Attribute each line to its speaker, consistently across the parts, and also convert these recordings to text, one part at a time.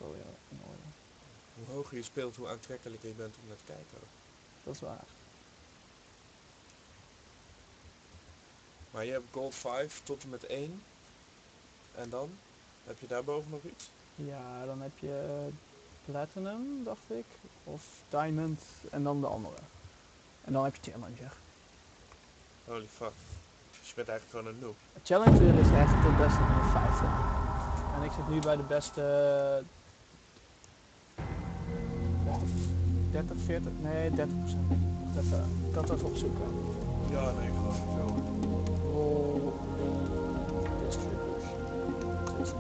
Speaker 1: het alweer in orde.
Speaker 2: Hoe hoger je speelt, hoe aantrekkelijker je bent om naar te kijken ook.
Speaker 1: Dat is waar.
Speaker 2: Maar je hebt Gold 5 tot en met 1. En dan? Heb je daarboven nog iets?
Speaker 1: Ja, dan heb je Platinum, dacht ik. Of Diamond en dan de andere. En dan heb je Challenger.
Speaker 2: Holy fuck. Dus je bent eigenlijk gewoon een noob.
Speaker 1: Challenger is echt de beste van de 50. En ik zit nu bij de beste 30, 40, nee 30%. Ik kan het even opzoeken.
Speaker 2: Ja, nee, gewoon veel.
Speaker 1: Roll distribution 2013.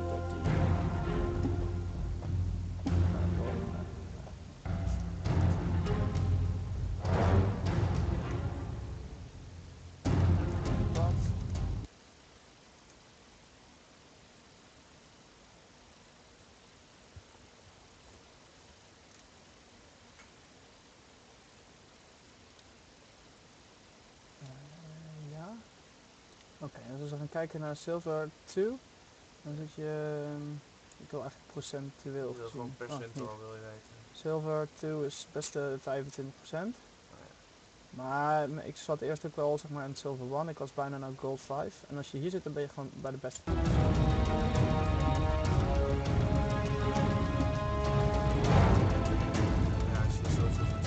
Speaker 1: Wat? Ja. Oké, dus we gaan kijken naar silver-2. Dan zit je, ik wil eigenlijk procentueel
Speaker 2: Je wil
Speaker 1: gezien.
Speaker 2: gewoon percentueel wil je weten.
Speaker 1: Silver-2 is beste 25%.
Speaker 2: Oh, ja.
Speaker 1: Maar ik zat eerst ook wel zeg maar in silver-1. Ik was bijna naar gold 5. En als je hier zit, dan ben je gewoon bij de beste.
Speaker 2: Ja, als je zo zit,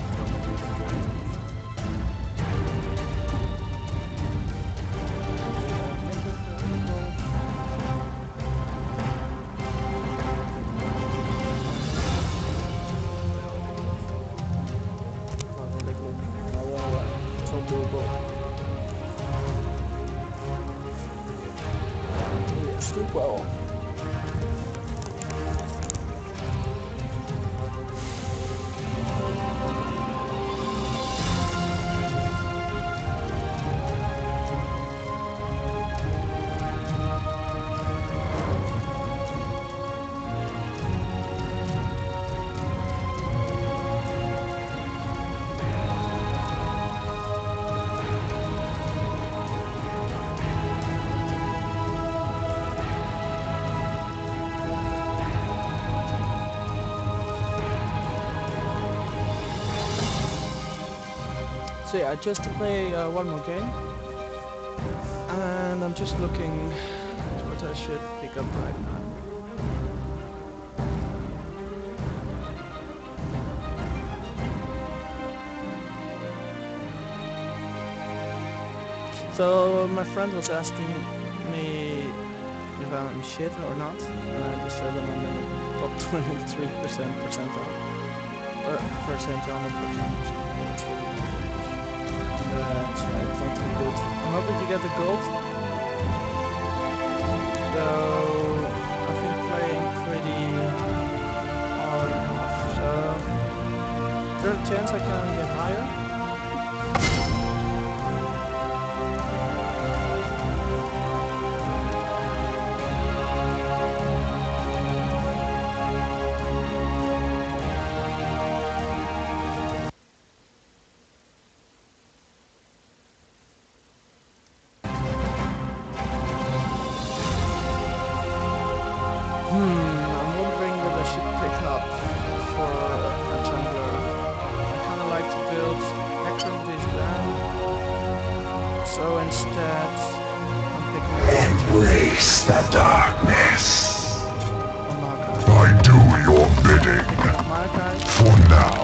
Speaker 1: Well. So yeah, just to play one more game, and I'm just looking what I should pick up right now. So my friend was asking me if I'm shit or not, and I just said I'm in the top 23% percentile. Or percentile, not percentile. So it's not too good. I'm hoping to get the gold. Though I've been playing pretty hard enough, so there's a chance I can get higher. I'm wondering what I should pick up for a jungler. I kind of like to build acronyms down, so instead I'm picking up
Speaker 3: Embrace the darkness.
Speaker 1: Markai.
Speaker 3: I do your bidding.
Speaker 1: Picking up Markai.
Speaker 3: For now.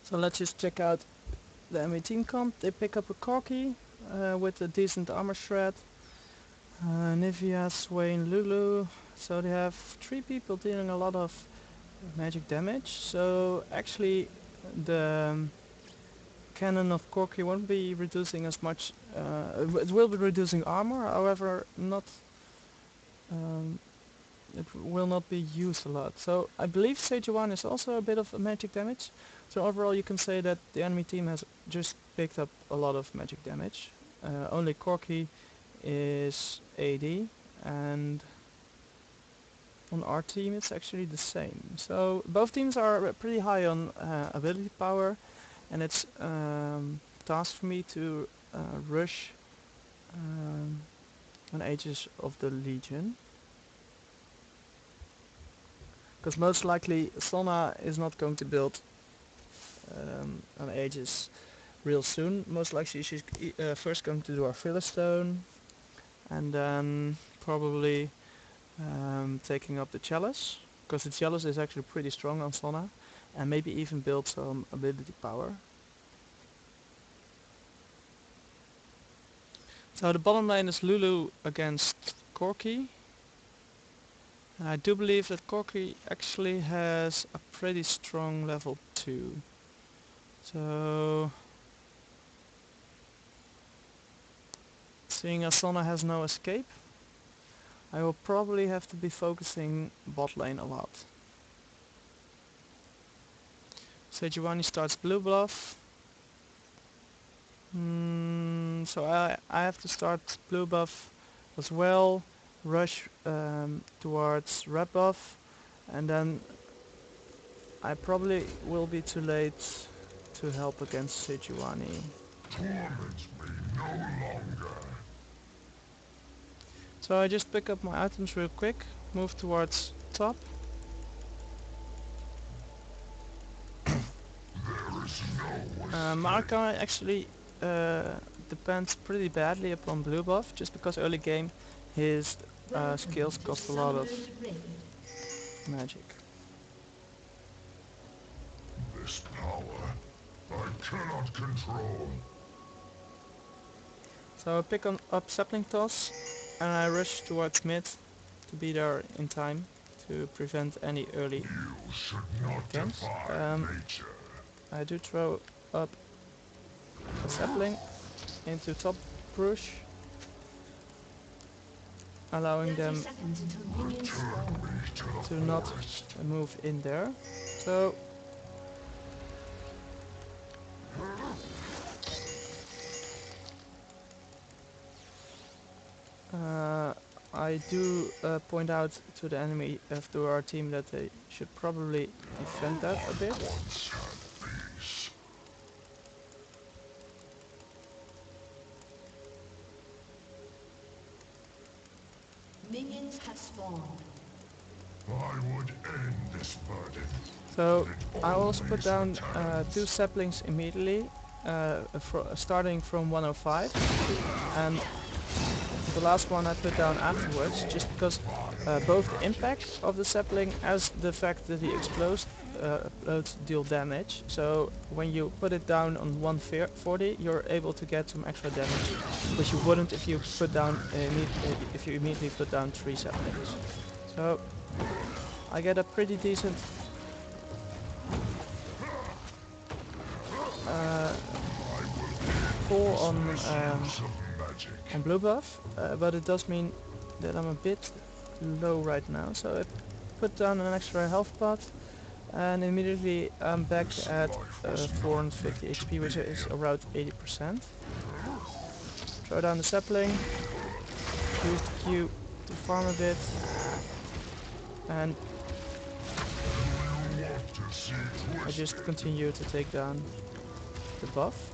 Speaker 1: So let's just check out the enemy team comp. They pick up a Corki with a decent armor shred. Nivea, Swain, Lulu. So they have 3 people dealing a lot of magic damage. So actually the cannon of Corki won't be reducing as much. It will be reducing armor, however not it will not be used a lot. So I believe Sejuani is also a bit of a magic damage. So overall you can say that the enemy team has just picked up a lot of magic damage. Only Corki is AD, and on our team it's actually the same. So both teams are pretty high on ability power, and it's task for me to rush on Aegis of the Legion. Because most likely Sona is not going to build an Aegis real soon. Most likely she's first going to do our Philistone, and then probably taking up the Chalice, because the Chalice is actually pretty strong on Sona, and maybe even build some ability power. So the bottom lane is Lulu against Corki. I do believe that Corki actually has a pretty strong level 2. So seeing as Sona has no escape, I will probably have to be focusing bot lane a lot. Sejuani starts blue buff. So I have to start blue buff as well, rush towards red buff, and then I probably will be too late to help against Sejuani.
Speaker 3: Torment me no longer.
Speaker 1: So I just pick up my items real quick, move towards top.
Speaker 3: There is no
Speaker 1: Marika actually depends pretty badly upon blue buff, just because early game his skills cost a lot of magic.
Speaker 3: this power I cannot control.
Speaker 1: So I pick up sapling toss and I rush towards mid to be there in time to prevent any early
Speaker 3: You should not
Speaker 1: camps.
Speaker 3: defy nature.
Speaker 1: I do throw up a sapling into top brush, allowing them
Speaker 3: Return me to the
Speaker 1: to not
Speaker 3: forest.
Speaker 1: move in there. So I do point out to the enemy, to our team, that they should probably defend that a bit.
Speaker 3: Once had peace.
Speaker 4: Minions have spawned.
Speaker 3: I would end this burden.
Speaker 1: So
Speaker 3: It
Speaker 1: I also put
Speaker 3: always
Speaker 1: down
Speaker 3: returns.
Speaker 1: 2 saplings immediately, starting from 105, and the last one I put down afterwards, just because both the impact of the sapling as the fact that he explodes deal damage. So when you put it down on 140, you're able to get some extra damage, which you wouldn't if you put down if you immediately put down 3 saplings. So I get a pretty decent pull on blue buff, but it does mean that I'm a bit low right now. So I put down an extra health pot, and immediately I'm back at 450 HP, which is around 80%. Throw down the sapling, use the Q to farm a bit, and I just continue to take down the buff.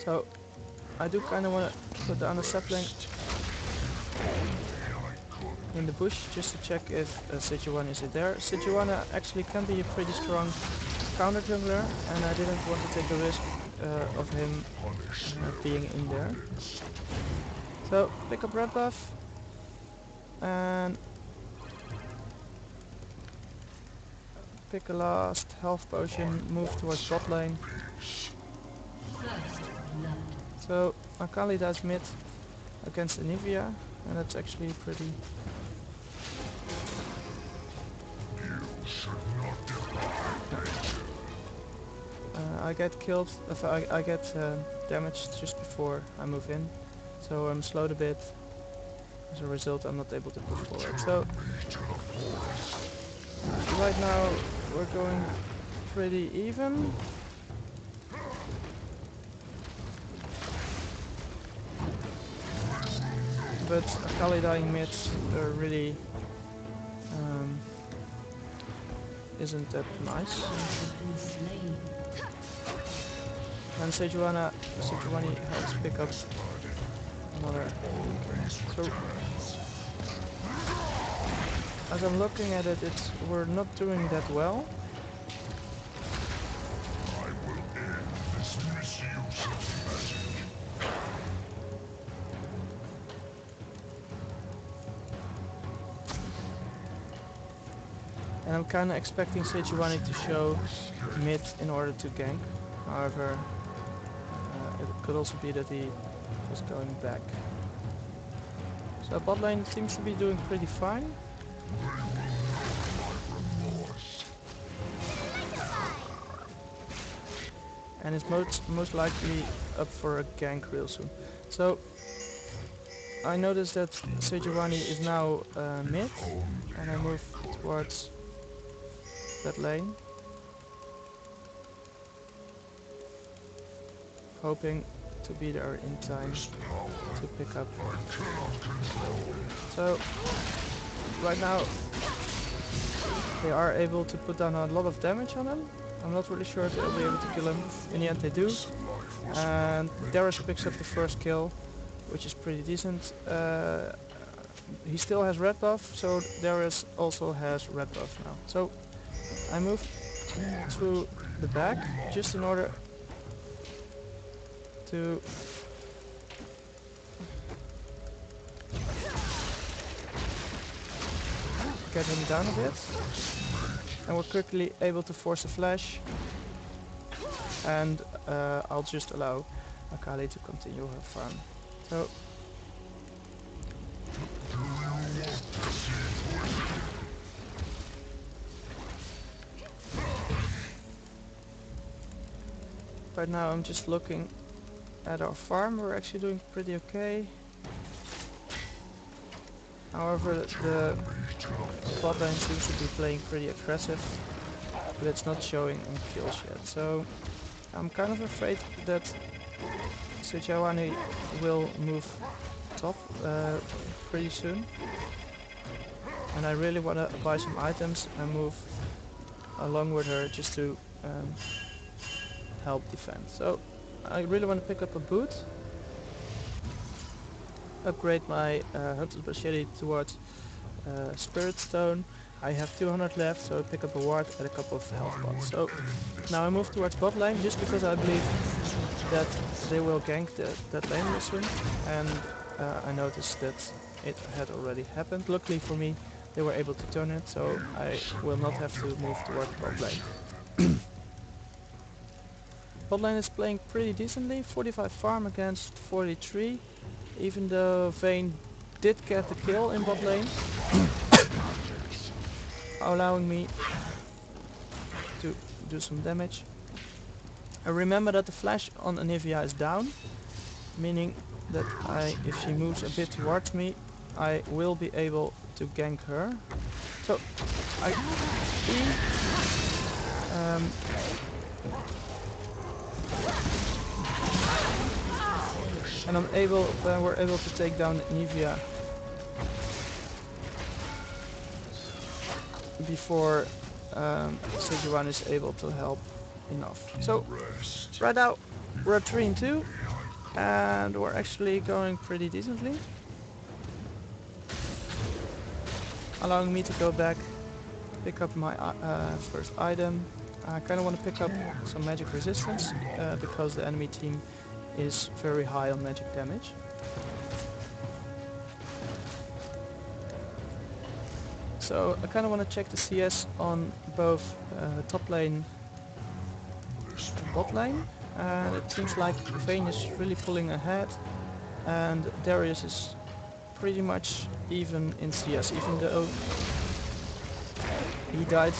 Speaker 1: So I do kind of want to put down a sapling in the bush just to check if Sejuani is there. Sejuani actually can be a pretty strong counter jungler, and I didn't want to take the risk of him being in there. So pick up red buff and pick a last health potion, move towards bot lane. So Akali does mid against Anivia, and that's actually pretty. I get killed, I get damaged just before I move in, so I'm slowed a bit. As a result, I'm not able to push forward. So right now we're going pretty even. But Akali dying mid really isn't that nice. And Sejuani helps pick up another. So as I'm looking at it, we're not doing that well.
Speaker 3: I will end this misuse of magic.
Speaker 1: And I'm kinda expecting Sejuani to show mid in order to gank. However, it could also be that he was going back. So bot lane seems to be doing pretty fine. And is most likely up for a gank real soon. So I noticed that Sejuani is now mid, and I move towards that lane, hoping to be there in time to pick up. So right now they are able to put down a lot of damage on him. I'm not really sure if they'll be able to kill him. In the end they do. And Darius picks up the first kill, which is pretty decent. He still has red buff, so Darius also has red buff now. So I move to the back just in order to get him down a bit. And we're quickly able to force a flash. And I'll just allow Akali to continue her farm. So right now I'm just looking at our farm. We're actually doing pretty okay. However, the bot lane seems to be playing pretty aggressive, but it's not showing in kills yet. So I'm kind of afraid that Sejuani will move top pretty soon. And I really want to buy some items and move along with her just to help defend. So I really want to pick up a boot, upgrade my Hunter's Machete towards Spirit Stone. I have 200 left, so I pick up a ward and a couple of health pots. So now I move towards bot lane just because I believe that they will gank that lane real soon. And I noticed that it had already happened. Luckily for me, they were able to turn it, so I will not have to move towards bot lane. Bot lane is playing pretty decently, 45 farm against 43, even though Vayne did get the kill in bot lane, allowing me to do some damage. And remember that the flash on Anivia is down, meaning that if she moves a bit towards me, I will be able to gank her. So I and we're able to take down Anivia before Sejuani is able to help enough. So right now we're at 3-2 and we're actually going pretty decently, allowing me to go back, pick up my first item. I kind of want to pick up some magic resistance because the enemy team is very high on magic damage. So I kind of want to check the CS on both top lane and bot lane, and it seems like Vayne is really pulling ahead, and Darius is pretty much even in CS. Even though he died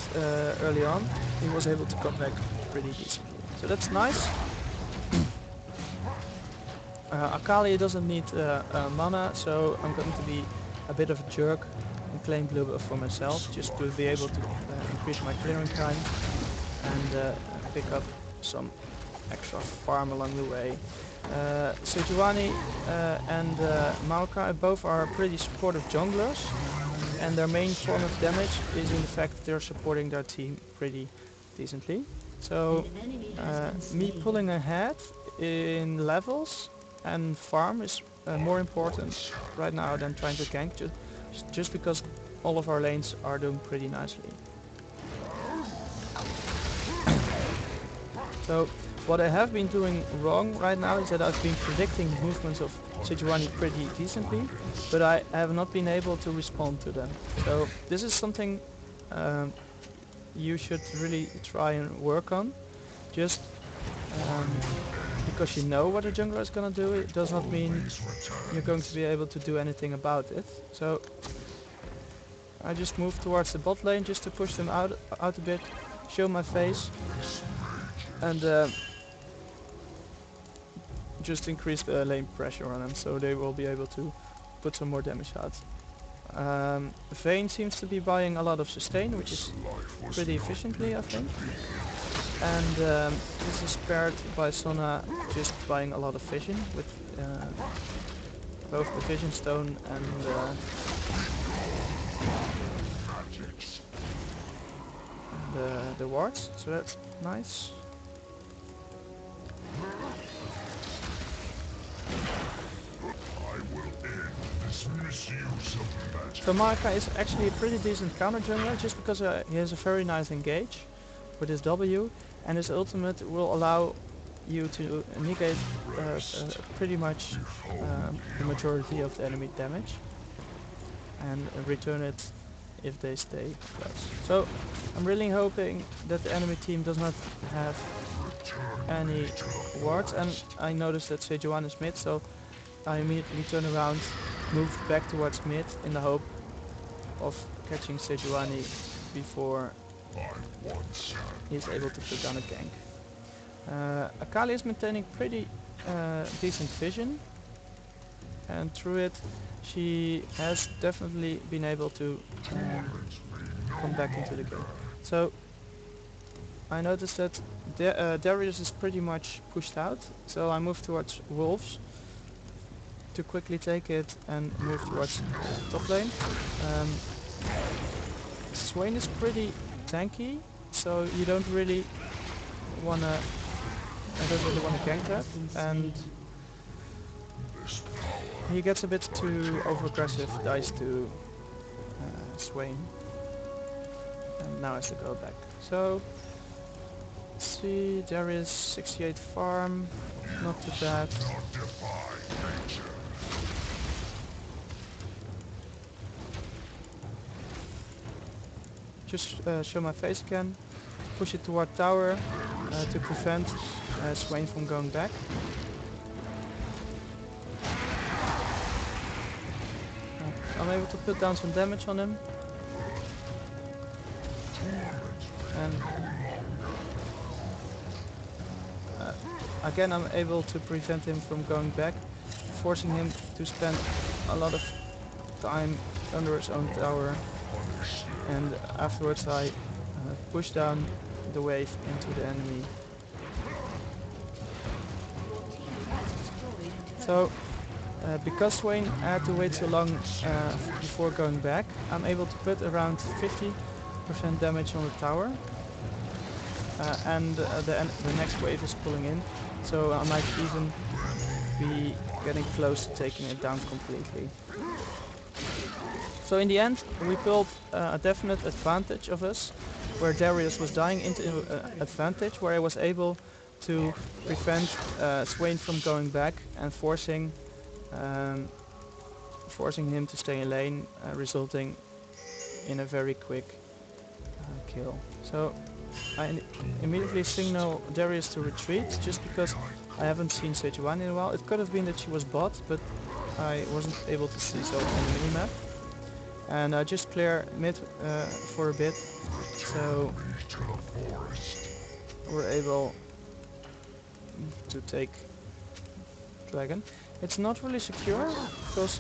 Speaker 1: early on, he was able to come back pretty decently. So that's nice. Akali doesn't need mana, so I'm going to be a bit of a jerk and claim blue buff for myself, just to be able to increase my clearing time and pick up some extra farm along the way. Sejuani and Maokai both are pretty supportive junglers, and their main form of damage is in the fact that they're supporting their team pretty decently. So me pulling ahead in levels and farm is more important right now than trying to gank, just because all of our lanes are doing pretty nicely. So what I have been doing wrong right now is that I've been predicting movements of Sejuani pretty decently, but I have not been able to respond to them. So this is something you should really try and work on. Just because you know what a jungler is going to do, it does not mean you're going to be able to do anything about it. So I just move towards the bot lane just to push them out a bit, show my face, and just increase the lane pressure on them, so they will be able to put some more damage out. Vayne seems to be buying a lot of sustain, which is pretty efficiently, I think. And this is paired by Sona just buying a lot of vision with both the vision stone and the wards, so that's nice. So Maokai is actually a pretty decent counter jungler, just because he has a very nice engage with his W, and his ultimate will allow you to negate pretty much the majority of the enemy damage and return it if they stay close. So I'm really hoping that the enemy team does not have any wards, and I noticed that Sejuani is mid, so I immediately turn around, moved back towards mid in the hope of catching Sejuani before he's able to put down a gank. Akali is maintaining pretty decent vision, and through it she has definitely been able to come back into the game. So I noticed that Darius is pretty much pushed out, so I move towards Wolves to quickly take it and move towards top lane. Swain is pretty tanky, so you don't really wanna gank that, and he gets a bit too over aggressive, dies to Swain, and now has to go back. So let's see, there is 68 farm, not too bad. Just show my face again, push it toward tower to prevent Swain from going back. I'm able to put down some damage on him, and again I'm able to prevent him from going back, forcing him to spend a lot of time under his own tower, and afterwards I push down the wave into the enemy. So because Swain had to wait so long before going back, I'm able to put around 50% damage on the tower, and the next wave is pulling in, so I might even be getting close to taking it down completely. So in the end we built a definite advantage of us, where Darius was dying into advantage, where I was able to prevent Swain from going back and forcing him to stay in lane, resulting in a very quick kill. So I immediately signal Darius to retreat, just because I haven't seen Sage 1 in a while. It could have been that she was bot, but I wasn't able to see so on the minimap. And I just clear mid for a bit, so we're able to take dragon. It's not really secure, because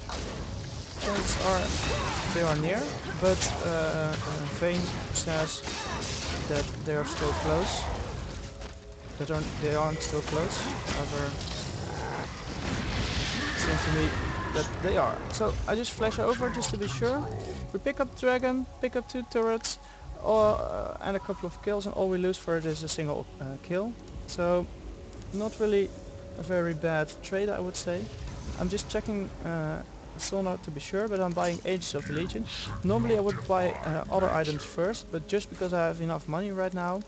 Speaker 1: chances are they are near, but Vayne says that they are still close. They aren't still close. However, it seems to me that they are. So I just flash over just to be sure. We pick up dragon, pick up 2 turrets, and a couple of kills, and all we lose for it is a single kill. So not really a very bad trade, I would say. I'm just checking sonar to be sure, but I'm buying Ages of the Legion. Normally I would buy other items first, but just because I have enough money right now,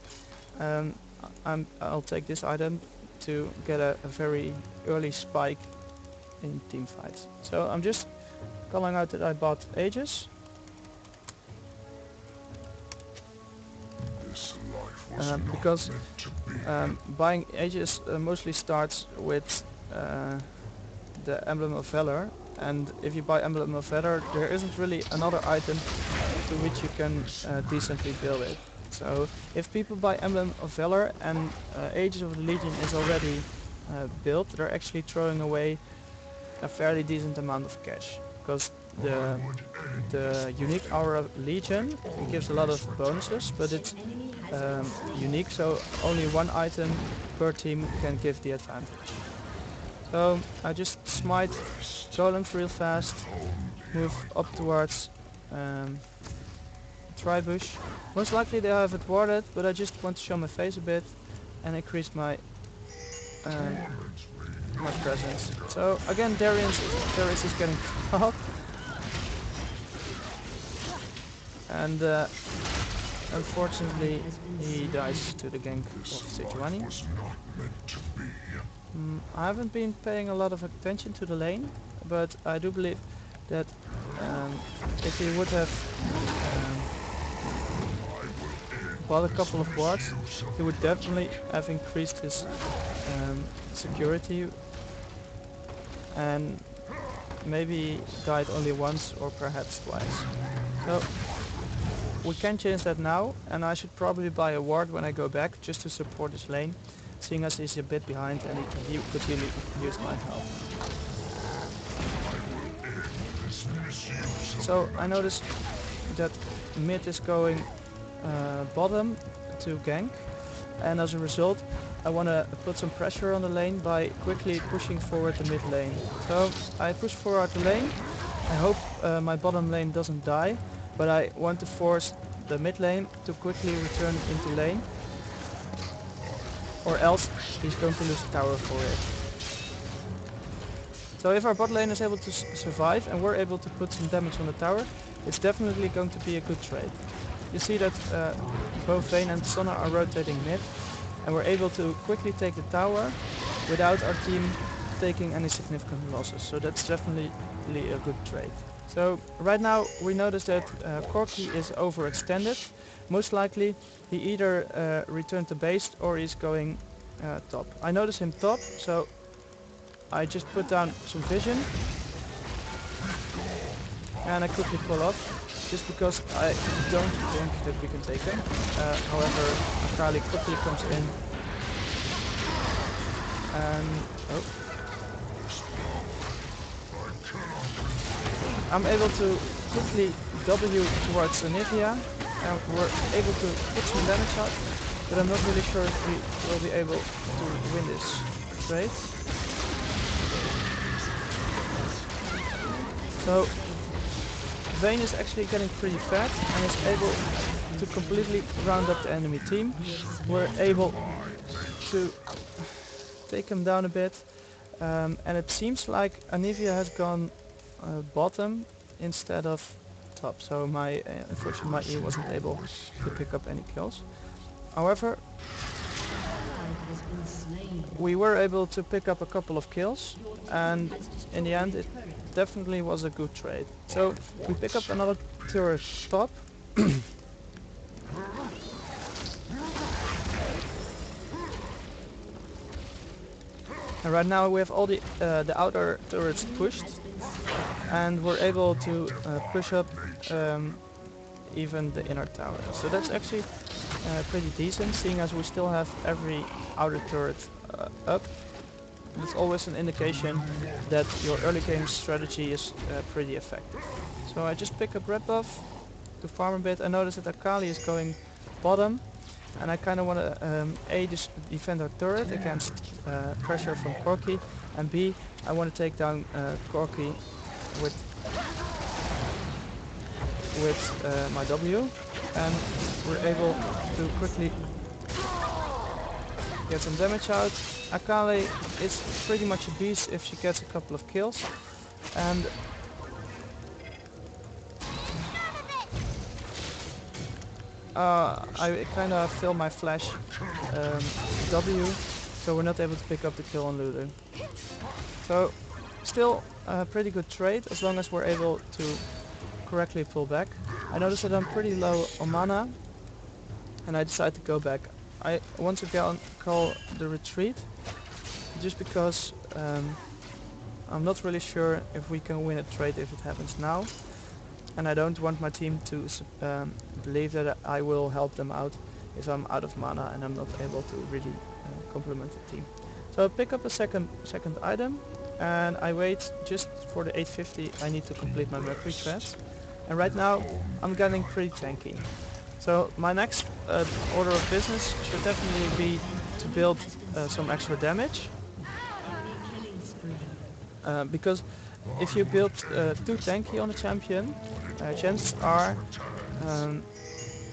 Speaker 1: I'll take this item to get a very early spike in team fights. So I'm just calling out that I bought Aegis. Because buying Aegis mostly starts with the Emblem of Valor, and if you buy Emblem of Valor there isn't really another item to which you can decently build it. So if people buy Emblem of Valor and Ages of the Legion is already built, they're actually throwing away a fairly decent amount of cash, because the unique aura Legion gives a lot of bonuses, but it's unique, so only one item per team can give the advantage. So I just smite golems real fast, move up towards Tribush. Most likely they have it warded, but I just want to show my face a bit and increase my my presence. So again, Darius is getting up, and unfortunately he dies to the gank of Sejuani. I haven't been paying a lot of attention to the lane, but I do believe that if he would have bought a couple of wards, he would definitely have increased his security, and maybe died only once or perhaps twice. So we can change that now, and I should probably buy a ward when I go back just to support his lane, seeing as he's a bit behind and he could really use my help. So I noticed that mid is going bottom to gank, and as a result I want to put some pressure on the lane by quickly pushing forward the mid lane. So I push forward the lane. I hope my bottom lane doesn't die, but I want to force the mid lane to quickly return into lane, or else he's going to lose the tower for it. So if our bot lane is able to survive and we're able to put some damage on the tower, it's definitely going to be a good trade. You see that both Vayne and Sona are rotating mid, and we're able to quickly take the tower without our team taking any significant losses. So that's definitely a good trade. So right now we notice that Corki is overextended. Most likely he either returned to base or he's going top. I notice him top, so I just put down some vision and I quickly pull off, just because I don't think that we can take him. However, Akali quickly comes in and I'm able to quickly W towards Anivia, and we're able to put some damage out, but I'm not really sure if we will be able to win this trade. So Vayne is actually getting pretty fat and is able to completely round up the enemy team. We're able to take him down a bit, and it seems like Anivia has gone bottom instead of top, so unfortunately my E wasn't able to pick up any kills. However, we were able to pick up a couple of kills, and in the end it definitely was a good trade. So we pick up another turret top, And right now we have all the outer turrets pushed, and we're able to push up even the inner tower. So that's actually pretty decent, seeing as we still have every outer turret up. It's always an indication that your early game strategy is pretty effective. So I just pick up red buff to farm a bit. I notice that Akali is going bottom, and I kind of want to A, just defend our turret against pressure from Corki, and B, I want to take down Corki with my W, and we're able to quickly get some damage out. Akali is pretty much a beast if she gets a couple of kills, and I kind of fill my flash W, so we're not able to pick up the kill on Lulu. So still a pretty good trade as long as we're able to correctly pull back. I notice that I'm pretty low on mana, and I decide to go back. I once again call the retreat, just because I'm not really sure if we can win a trade if it happens now, and I don't want my team to believe that I will help them out if I'm out of mana and I'm not able to really complement the team. So I pick up a second item, and I wait just for the 850 I need to complete my Mercury threads. And right now I'm getting pretty tanky. So my next order of business should definitely be to build some extra damage. Because if you build too tanky on a champion, chances are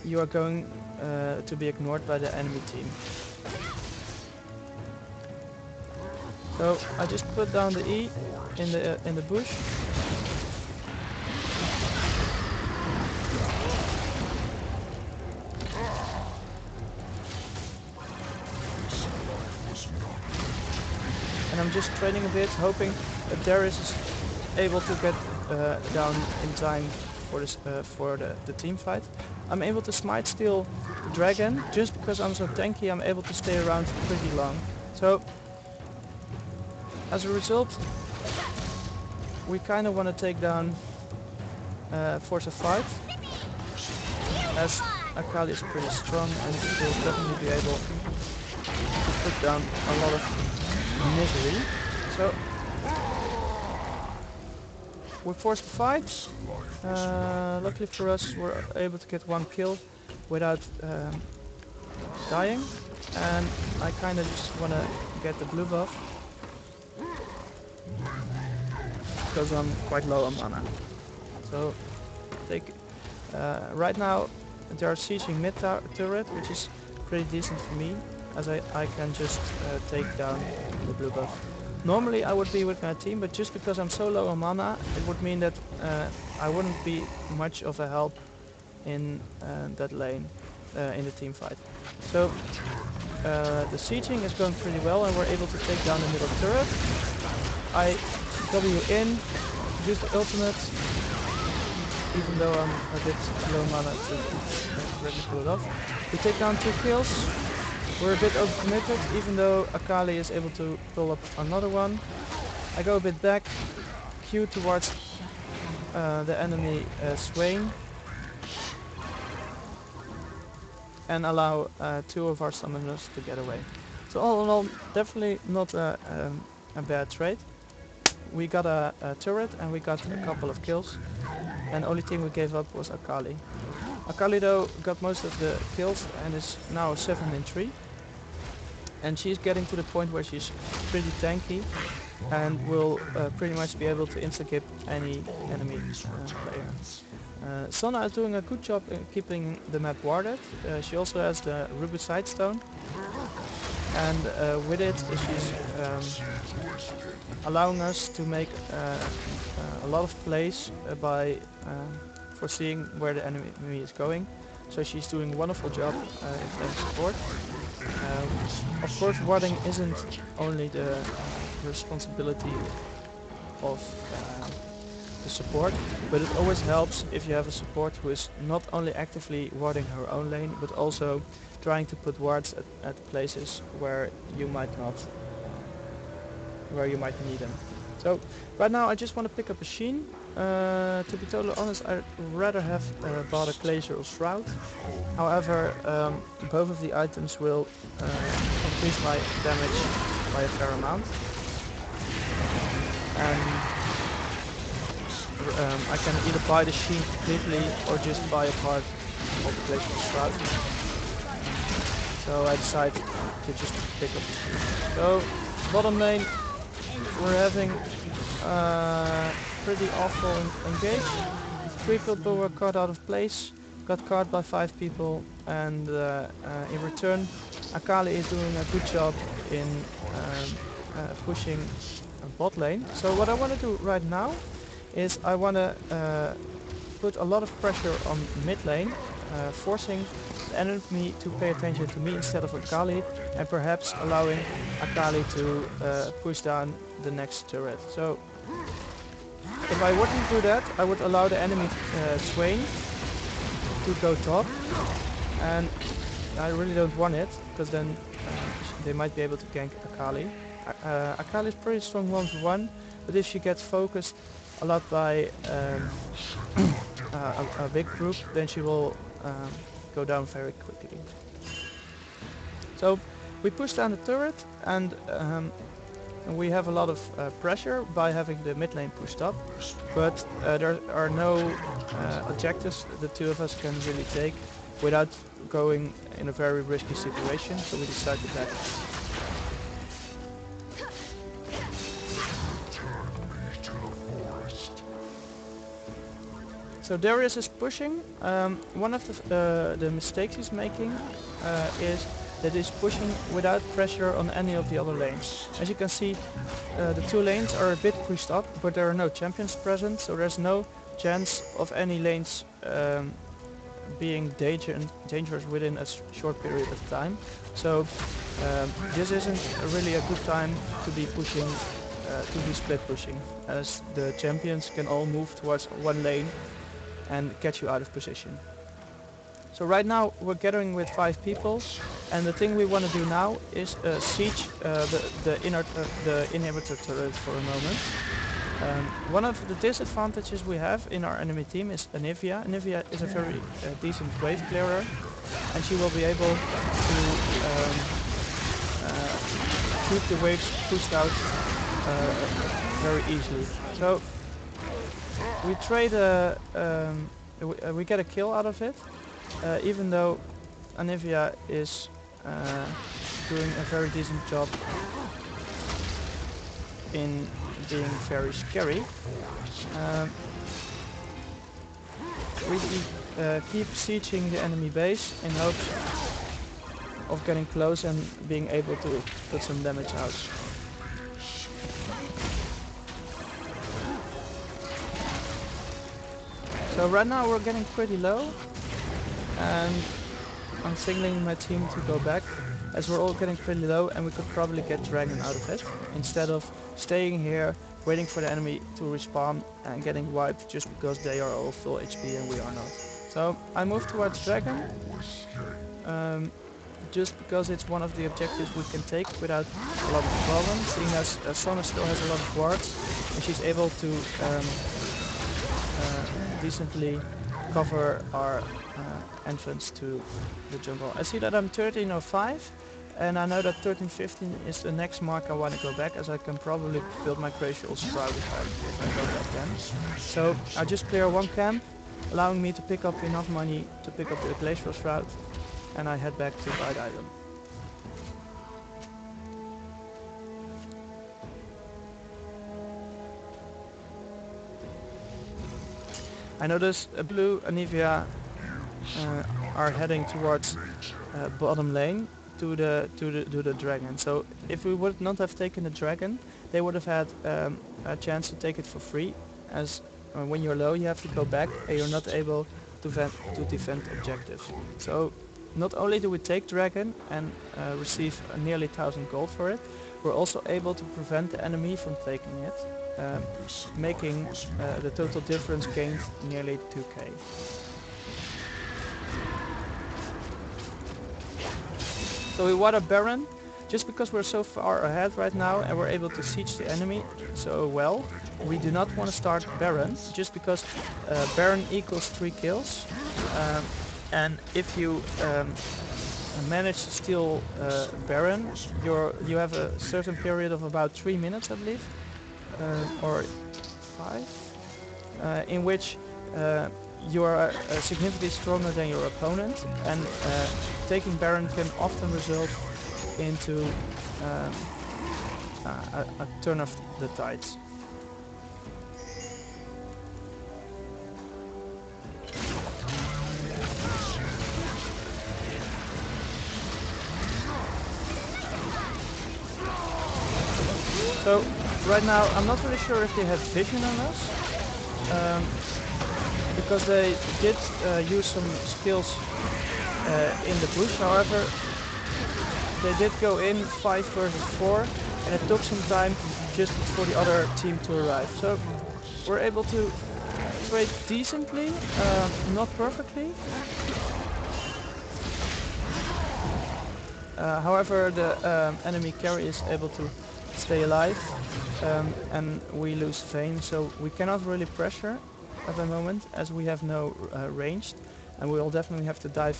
Speaker 1: you are going to be ignored by the enemy team. So I just put down the E in the bush. And I'm just trading a bit, hoping that Darius is able to get down in time for this for the team fight. I'm able to smite steal the dragon. Just because I'm so tanky, I'm able to stay around pretty long. So as a result, we kind of want to take down Force of 5, as Akali is pretty strong and will definitely be able to put down a lot of misery. So we forced the fight. Luckily for us, we're able to get one kill without dying, and I kind of just want to get the blue buff because I'm quite low on mana. So right now they are sieging mid turret, which is pretty decent for me, as I can just take down the blue buff. Normally I would be with my team, but just because I'm so low on mana, it would mean that I wouldn't be much of a help in that lane in the team fight. So the sieging is going pretty well, and we're able to take down the middle turret. I W in, use the ultimate, even though I'm a bit low mana to really pull it off. We take down 2 kills. We're a bit overcommitted, even though Akali is able to pull up another one. I go a bit back, Q towards the enemy Swain, and allow 2 of our summoners to get away. So all in all, definitely not a bad trade. We got a turret and we got a couple of kills, and the only thing we gave up was Akali. Akali though got most of the kills and is now 7-3, and she's getting to the point where she's pretty tanky and will pretty much be able to insta-kip any enemy player. Sona is doing a good job in keeping the map warded. She also has the Ruby Sightstone, and with it she's allowing us to make a lot of plays by foreseeing where the enemy is going. So she's doing a wonderful job in playing support. Of course, warding isn't only the responsibility of the support, but it always helps if you have a support who is not only actively warding her own lane, but also trying to put wards at places where you might not, where you might need them. So right now I just want to pick up a Sheen. To be totally honest, I'd rather have bought a Glacial Shroud. However, both of the items will increase my damage by a fair amount. And I can either buy the Sheen completely or just buy a part of the Glacial Shroud. So I decided to just pick up the Sheen. So bottom lane, we're having pretty awful engage. 3 people were caught out of place, got caught by 5 people, and in return Akali is doing a good job in pushing a bot lane. So what I want to do right now is I want to put a lot of pressure on mid lane, forcing the enemy to pay attention to me instead of Akali, and perhaps allowing Akali to push down the next turret. So if I wouldn't do that, I would allow the enemy Swain to go top, and I really don't want it, because then they might be able to gank Akali. Akali is pretty strong 1-for-1, but if she gets focused a lot by a big group, then she will go down very quickly. So we push down the turret, and we have a lot of pressure by having the mid lane pushed up, but there are no objectives the two of us can really take without going in a very risky situation, so we decided to back off. So Darius is pushing. One of the mistakes he's making is that he's pushing without pressure on any of the other lanes. As you can see, the 2 lanes are a bit pushed up, but there are no champions present, so there's no chance of any lanes being dangerous within a short period of time. So this isn't really a good time to be pushing, to be split pushing, as the champions can all move towards one lane and catch you out of position. So right now we're gathering with 5 people, and the thing we want to do now is siege the inhibitor turret for a moment. One of the disadvantages we have in our enemy team is Anivia. Anivia is a very decent wave clearer, and she will be able to keep the waves pushed out very easily. So we trade we get a kill out of it, even though Anivia is doing a very decent job in being very scary. We keep sieging the enemy base in hopes of getting close and being able to put some damage out. So right now we're getting pretty low, and I'm signaling my team to go back, as we're all getting pretty low and we could probably get Dragon out of it, instead of staying here waiting for the enemy to respawn and getting wiped just because they are all full HP and we are not. So I move towards Dragon, just because it's one of the objectives we can take without a lot of problems, seeing as Sona still has a lot of wards and she's able to decently cover our entrance to the jungle. I see that I'm 1305, and I know that 1315 is the next mark I want to go back, as I can probably build my Glacial Shroud if I go back then. So I just clear one camp, allowing me to pick up enough money to pick up the Glacial Shroud, and I head back to buy the item. I notice Blue and Anivia are heading towards bottom lane to the dragon. So if we would not have taken the dragon, they would have had a chance to take it for free, as when you're low you have to go back and you're not able to defend objectives. So not only do we take dragon and receive nearly 1000 gold for it, we're also able to prevent the enemy from taking it, making the total difference gained nearly 2k. So we want a Baron, just because we're so far ahead right now and we're able to siege the enemy so well. We do not want to start Baron, just because Baron equals 3 kills. And if you manage to steal Baron, you have a certain period of about 3 minutes, I believe, or 5, in which you are significantly stronger than your opponent, and taking Baron can often result into a turn of the tides. So right now I'm not really sure if they have vision on us, because they did use some skills in the bush. However, they did go in 5 versus 4, and it took some time just for the other team to arrive. So we're able to trade decently, not perfectly. However, the enemy carry is able to stay alive, and we lose Vayne, so we cannot really pressure at the moment as we have no ranged, and we will definitely have to dive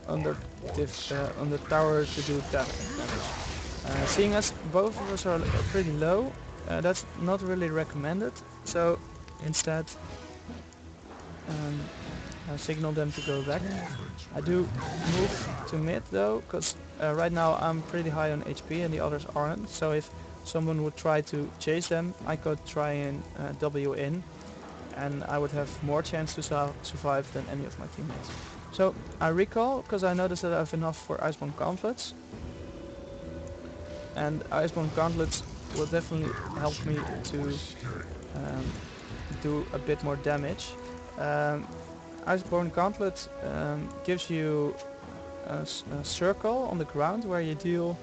Speaker 1: under the tower to do damage. Seeing as both of us are pretty low, that's not really recommended, so instead I signal them to go back. I do move to mid though, because right now I'm pretty high on HP and the others aren't, so if someone would try to chase them, I could try and W in, and I would have more chance to survive than any of my teammates. So I recall, because I noticed that I have enough for Iceborne Gauntlets, and Iceborne Gauntlets will definitely help me to do a bit more damage. Iceborne Gauntlet gives you a circle on the ground where you deal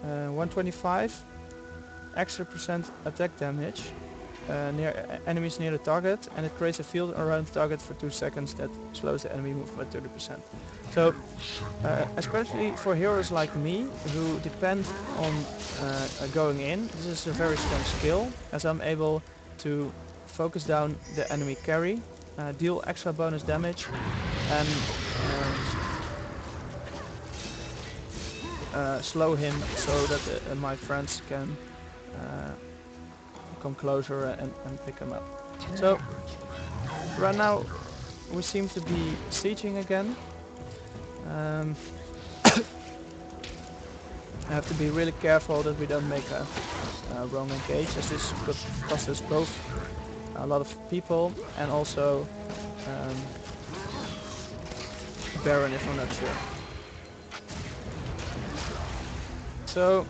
Speaker 1: 125 extra % attack damage near enemies near the target, and it creates a field around the target for 2 seconds that slows the enemy move by 30%. So especially for heroes like me who depend on going in, this is a very strong skill, as I'm able to focus down the enemy carry, deal extra bonus damage, and slow him so that my friends can come closer and pick him up. So right now we seem to be sieging again. I have to be really careful that we don't make a wrong engage, as this could cost us both a lot of people and also Baron if I'm not sure. So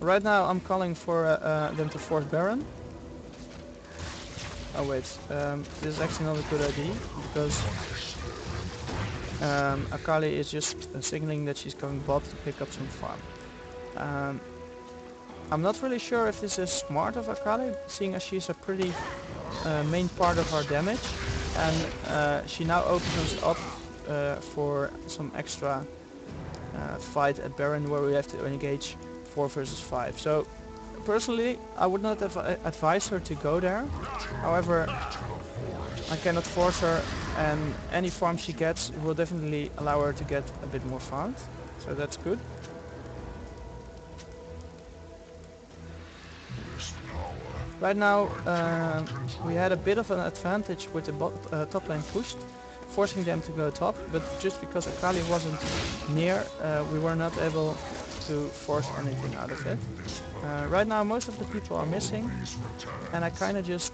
Speaker 1: right now I'm calling for them to force Baron. Oh wait, this is actually not a good idea, because Akali is just signaling that she's going bot to pick up some farm. I'm not really sure if this is smart of Akali, seeing as she's a pretty main part of our damage, and she now opens us up for some extra fight at Baron where we have to engage 4 versus 5. So personally I would not have advised her to go there. However, I cannot force her, and any farm she gets will definitely allow her to get a bit more farmed, so that's good. Right now we had a bit of an advantage with the top lane pushed, forcing them to go top, but just because Akali wasn't near, we were not able to force anything out of it. Right now most of the people are missing, and I kinda just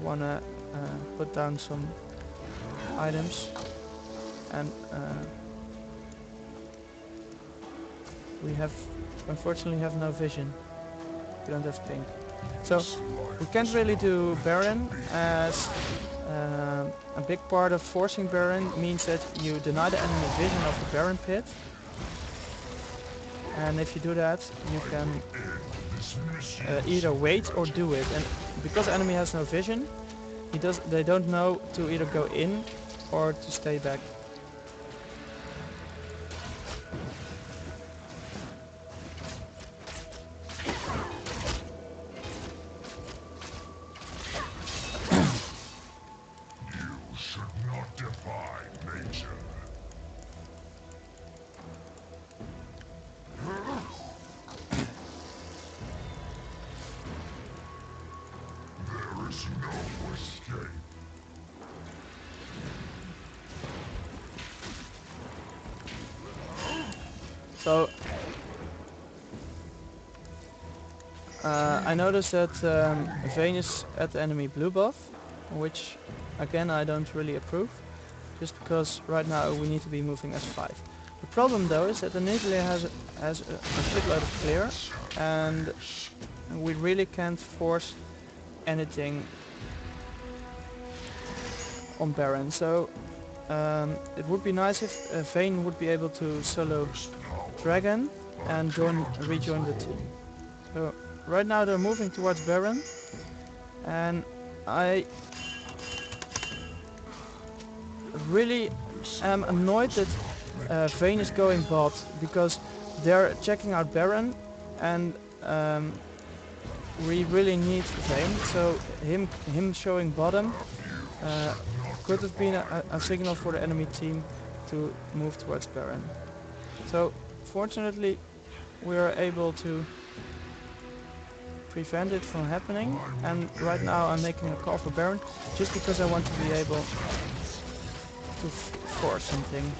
Speaker 1: wanna put down some items, and we unfortunately have no vision. We don't have ping. So we can't really do Baron, as a big part of forcing Baron means that you deny the enemy vision of the Baron pit, and if you do that you can either wait or do it, and because the enemy has no vision, they don't know to either go in or to stay back. So I noticed that Vayne is at the enemy blue buff, which again I don't really approve, just because right now we need to be moving as 5. The problem though is that the Nidalee has a shitload of clear, and we really can't force anything on Baron, so it would be nice if Vayne would be able to solo Dragon and rejoin the team. So right now they're moving towards Baron, and I really am annoyed that Vayne is going bot, because they're checking out Baron, and we really need Vayne, so him showing bottom could have been a signal for the enemy team to move towards Baron. So fortunately we are able to prevent it from happening, and right now I'm making a call for Baron just because I want to be able to force something.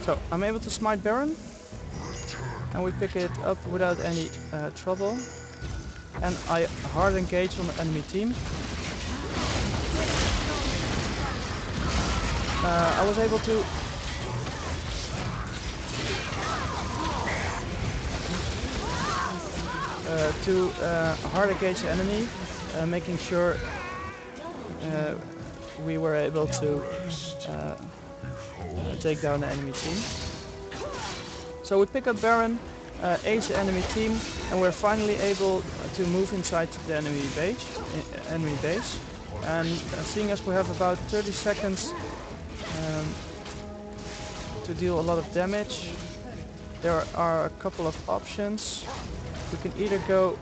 Speaker 1: So I'm able to smite Baron, and we pick it up without any trouble, and I hard engage on the enemy team. I was able to hard engage the enemy, making sure we were able to take down the enemy team. So we pick up Baron, ace the enemy team, and we're finally able to move inside the enemy base. And seeing as we have about 30 seconds to deal a lot of damage, there are a couple of options. We can either go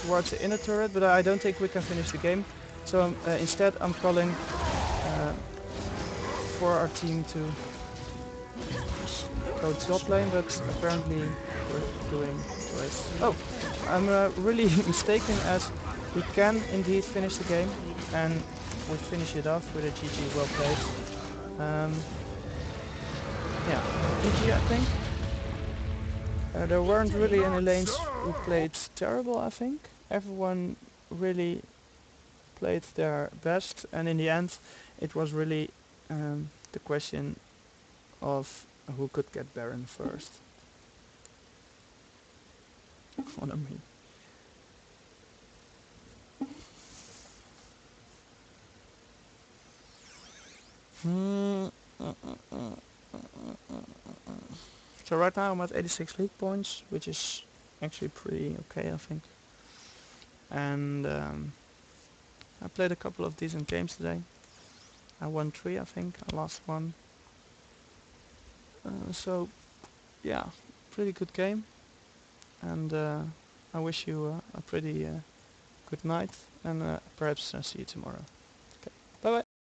Speaker 1: towards the inner turret, but I don't think we can finish the game. So instead I'm calling for our team to go top lane, but apparently we're doing worse. Oh, I'm really mistaken, as we can indeed finish the game, and we finish it off with a GG, well played. Yeah, GG I think. There weren't really any lanes who played terrible, I think. Everyone really played their best, and in the end it was really the question of who could get Baron first. What I mean. So right now I'm at 86 league points, which is actually pretty okay, I think. And I played a couple of decent games today. I won 3, I think. I lost 1. So yeah, pretty good game. And I wish you a pretty good night, and perhaps see you tomorrow.